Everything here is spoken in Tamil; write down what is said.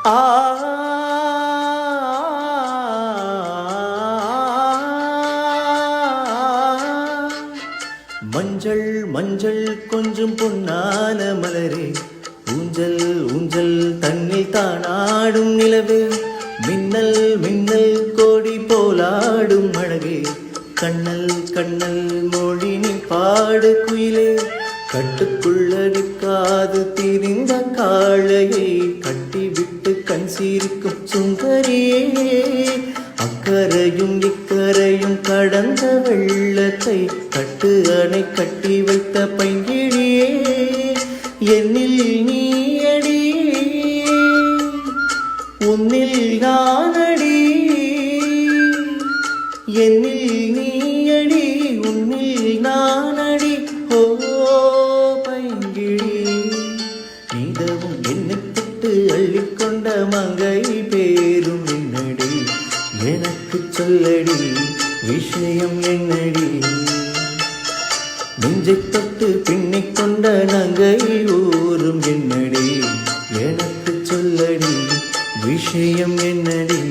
ஆ மஞ்சள் மஞ்சள் கொஞ்சம் பொன்னான மலரே, ஊஞ்சல் ஊஞ்சல் தன்னில் தானாடும் நிலவே, மின்னல் மின்னல் கோடி போலாடும் அழகே, கண்ணல் கண்ணல் மொழி நீ பாடு குயிலே, கட்டுக்குள்ள நிற்காது திரிந்த காளையை கட்டிவிட்டு கண் சீரிக்கும் சுந்தரியே, அக்கரையும் இக்கரையும் கடந்த வெள்ளத்தை கட்டு அணை கட்டி வைத்த பைங்கிழியே, என்னில் நீயடி உன்னில் நானடி, என்னில் நீயடி உன்னில் நானடி. ஓ பைங்கிழி, நீதவும் என்னை தொட்டு அள்ளிக்கொண்ட மங்கை பேரும் என்னடி, எனக்கு சொல்லடி விஷயம் என்னடி, நெஞ்சை தொட்டு பின்னிக் கொண்ட நங்கை ஊரும் என்னடி, எனக்கு சொல்லடி விஷயம் என்னடி.